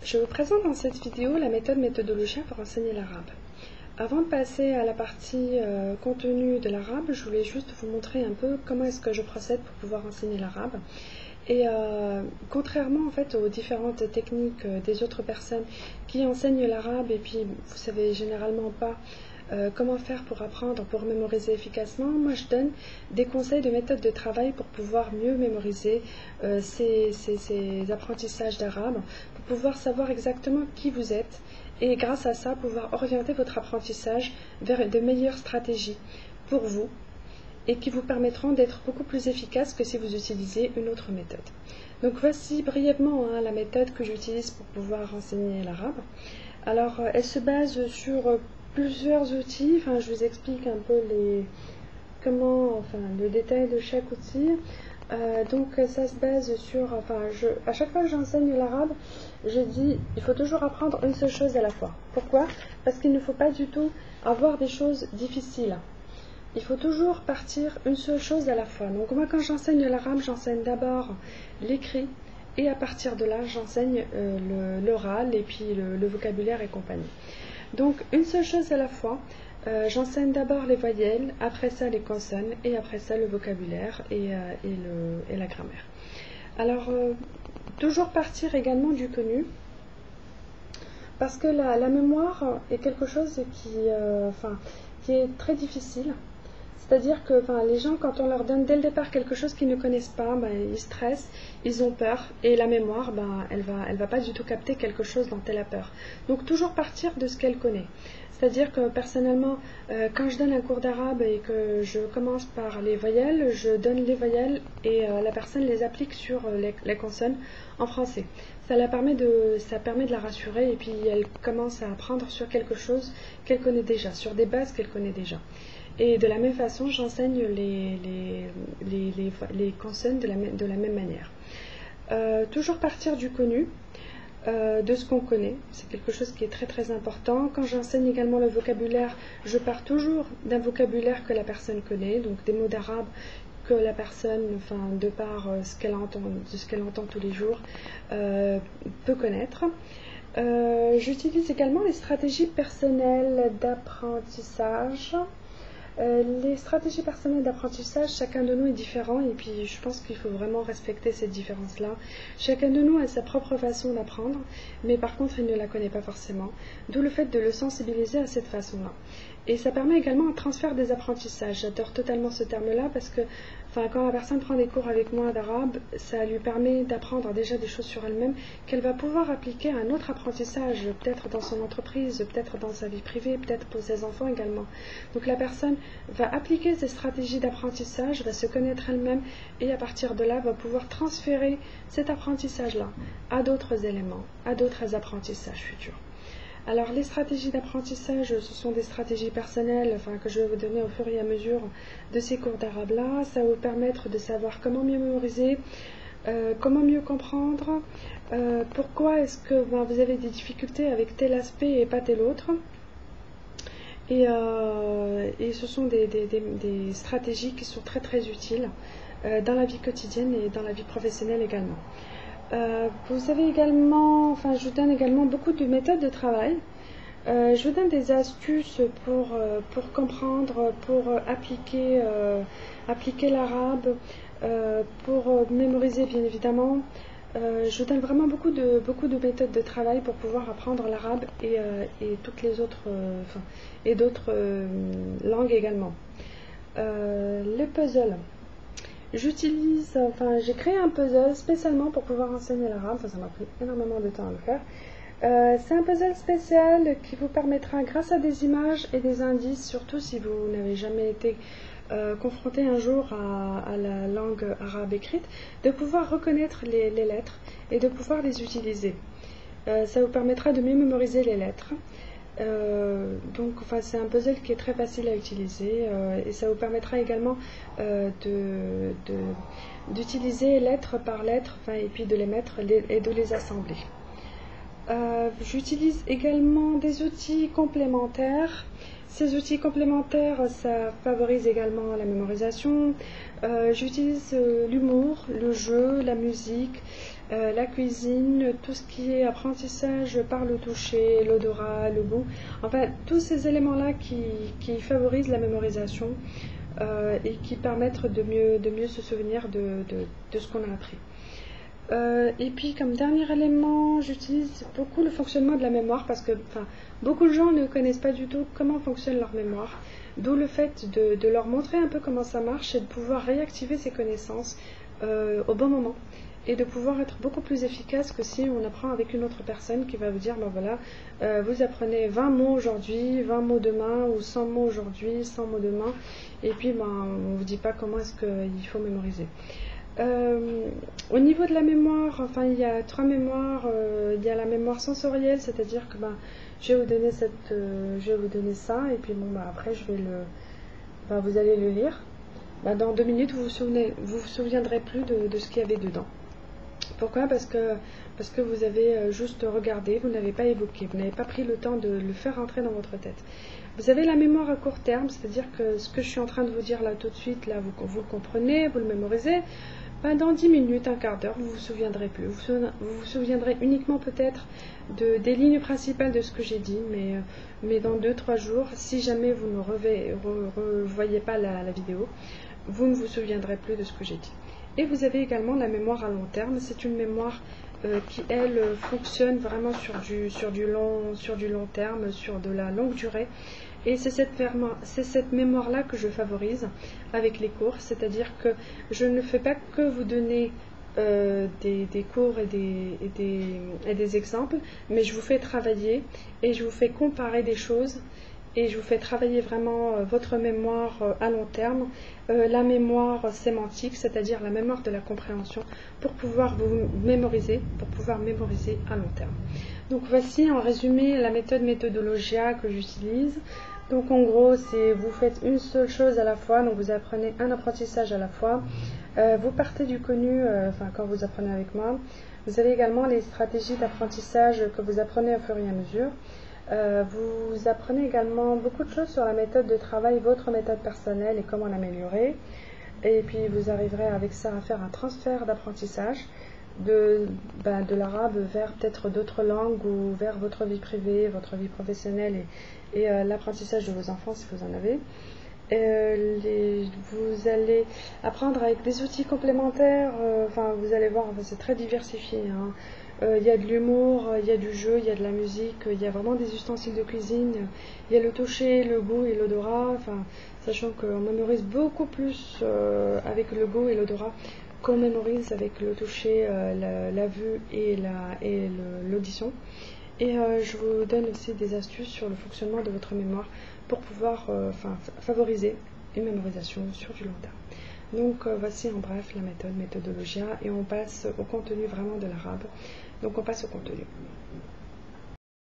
Je vous présente dans cette vidéo la méthode méthodologie pour enseigner l'arabe. Avant de passer à la partie contenu de l'arabe, je voulais juste vous montrer un peu comment est-ce que je procède pour pouvoir enseigner l'arabe. Et contrairement en fait aux différentes techniques des autres personnes qui enseignent l'arabe et puis vous savez généralement pas comment faire pour apprendre, pour mémoriser efficacement, moi je donne des conseils de méthode de travail pour pouvoir mieux mémoriser ces apprentissages d'arabe, pour pouvoir savoir exactement qui vous êtes et grâce à ça pouvoir orienter votre apprentissage vers de meilleures stratégies pour vous et qui vous permettront d'être beaucoup plus efficace que si vous utilisez une autre méthode. Donc voici brièvement la méthode que j'utilise pour pouvoir enseigner l'arabe. Alors elle se base sur plusieurs outils, je vous explique un peu le détail de chaque outil. Donc ça se base sur, à chaque fois que j'enseigne l'arabe, je dis il faut toujours apprendre une seule chose à la fois. Pourquoi? Parce qu'il ne faut pas du tout avoir des choses difficiles. Il faut toujours partir une seule chose à la fois. Donc moi quand j'enseigne l'arabe, j'enseigne d'abord l'écrit et à partir de là j'enseigne l'oral et puis le vocabulaire et compagnie. Donc une seule chose à la fois, j'enseigne d'abord les voyelles, après ça les consonnes et après ça le vocabulaire et la grammaire. Alors toujours partir également du connu parce que la mémoire est quelque chose qui est très difficile. C'est-à-dire que les gens, quand on leur donne dès le départ quelque chose qu'ils ne connaissent pas, ils stressent, ils ont peur, et la mémoire, elle va pas du tout capter quelque dont elle a peur. Donc toujours partir de ce qu'elle connaît. C'est-à-dire que personnellement, quand je donne un cours d'arabe et que je commence par les voyelles, je donne les voyelles et la personne les applique sur les consonnes en français. Ça permet de la rassurer et puis elle commence à apprendre sur quelque chose qu'elle connaît déjà, sur des bases qu'elle connaît déjà. Et de la même façon, j'enseigne les consonnes de la même manière. Toujours partir du connu, de ce qu'on connaît, c'est quelque chose qui est très très important. Quand j'enseigne également le vocabulaire, je pars toujours d'un vocabulaire que la personne connaît, donc des mots d'arabe que la personne, de par ce qu'elle entend tous les jours, peut connaître. J'utilise également les stratégies personnelles d'apprentissage. Les stratégies personnelles d'apprentissage, chacun de nous est différent et puis je pense qu'il faut vraiment respecter cette différence-là. Chacun de nous a sa propre façon d'apprendre, mais par contre il ne la connaît pas forcément, d'où le fait de le sensibiliser à cette façon-là. Et ça permet également un transfert des apprentissages. J'adore totalement ce terme-là parce que quand la personne prend des cours avec moi d'arabe, ça lui permet d'apprendre déjà des choses sur elle-même qu'elle va pouvoir appliquer à un autre apprentissage, peut-être dans son entreprise, peut-être dans sa vie privée, peut-être pour ses enfants également. Donc la personne va appliquer ces stratégies d'apprentissage, va se connaître elle-même et à partir de là va pouvoir transférer cet apprentissage-là à d'autres éléments, à d'autres apprentissages futurs. Alors les stratégies d'apprentissage, ce sont des stratégies personnelles que je vais vous donner au fur et à mesure de ces cours d'arabe-là. Ça va vous permettre de savoir comment mieux mémoriser, comment mieux comprendre, pourquoi est-ce que vous avez des difficultés avec tel aspect et pas tel autre. Et ce sont des stratégies qui sont très très utiles dans la vie quotidienne et dans la vie professionnelle également. Vous avez également, je vous donne également beaucoup de méthodes de travail. Je vous donne des astuces pour comprendre, pour appliquer l'arabe, pour mémoriser bien évidemment. Je vous donne vraiment beaucoup de méthodes de travail pour pouvoir apprendre l'arabe et toutes les autres, et d'autres langues également. Le puzzle. J'ai créé un puzzle spécialement pour pouvoir enseigner l'arabe, ça m'a pris énormément de temps à le faire. C'est un puzzle spécial qui vous permettra, grâce à des images et des indices, surtout si vous n'avez jamais été confronté un jour à la langue arabe écrite, de pouvoir reconnaître les lettres et de pouvoir les utiliser. Ça vous permettra de mieux mémoriser les lettres. C'est un puzzle qui est très facile à utiliser et ça vous permettra également d'utiliser lettre par lettre et puis de les mettre et de les assembler. J'utilise également des outils complémentaires. Ces outils complémentaires, ça favorise également la mémorisation. J'utilise l'humour, le jeu, la musique, la cuisine, tout ce qui est apprentissage par le toucher, l'odorat, le goût. Enfin, tous ces éléments-là qui favorisent la mémorisation et qui permettent de mieux se souvenir de ce qu'on a appris. Et puis comme dernier élément, j'utilise beaucoup le fonctionnement de la mémoire parce que beaucoup de gens ne connaissent pas du tout comment fonctionne leur mémoire. D'où le fait de leur montrer un peu comment ça marche et de pouvoir réactiver ces connaissances au bon moment. Et de pouvoir être beaucoup plus efficace que si on apprend avec une autre personne qui va vous dire, ben voilà, vous apprenez 20 mots aujourd'hui, 20 mots demain, ou 100 mots aujourd'hui, 100 mots demain, et puis on ne vous dit pas comment est-ce qu'il faut mémoriser. Au niveau de la mémoire, enfin il y a 3 mémoires. Il y a la mémoire sensorielle, c'est-à-dire que je vais vous donner ça, et puis après vous allez le lire. Dans 2 minutes, vous vous souviendrez plus de ce qu'il y avait dedans. Pourquoi ? Parce que vous avez juste regardé, vous n'avez pas évoqué, vous n'avez pas pris le temps de le faire rentrer dans votre tête. Vous avez la mémoire à court terme, c'est-à-dire que ce que je suis en train de vous dire là tout de suite, là vous le comprenez, vous le mémorisez. Dans 10 minutes, un quart d'heure, vous ne vous souviendrez plus. Vous vous souviendrez uniquement peut-être des lignes principales de ce que j'ai dit, mais dans 2-3 jours, si jamais vous ne revoyez pas la vidéo, vous ne vous souviendrez plus de ce que j'ai dit. Et vous avez également la mémoire à long terme. C'est une mémoire qui, elle, fonctionne vraiment sur du long terme, sur de la longue durée. Et c'est cette mémoire-là que je favorise avec les cours, c'est-à-dire que je ne fais pas que vous donner des cours et des exemples, mais je vous fais travailler et je vous fais comparer des choses et je vous fais travailler vraiment votre mémoire à long terme, la mémoire sémantique, c'est-à-dire la mémoire de la compréhension, pour pouvoir mémoriser à long terme. Donc voici en résumé la méthode Methodologia que j'utilise. Donc en gros, vous faites une seule chose à la fois, donc vous apprenez un apprentissage à la fois. Vous partez du connu, quand vous apprenez avec moi. Vous avez également les stratégies d'apprentissage que vous apprenez au fur et à mesure. Vous apprenez également beaucoup de choses sur la méthode de travail, votre méthode personnelle et comment l'améliorer. Et puis vous arriverez avec ça à faire un transfert d'apprentissage de l'arabe vers peut-être d'autres langues ou vers votre vie privée, votre vie professionnelle et l'apprentissage de vos enfants si vous en avez. Vous allez apprendre avec des outils complémentaires, vous allez voir, c'est très diversifié. Il y a de l'humour, il y a du jeu, il y a de la musique, il y a vraiment des ustensiles de cuisine, il y a le toucher, le goût et l'odorat, sachant qu'on mémorise beaucoup plus avec le goût et l'odorat qu'on mémorise avec le toucher, la vue et l'audition. Et je vous donne aussi des astuces sur le fonctionnement de votre mémoire pour pouvoir favoriser une mémorisation sur du long terme. Donc voici en bref la méthode Methodologia et on passe au contenu vraiment de l'arabe. Donc on passe au contenu.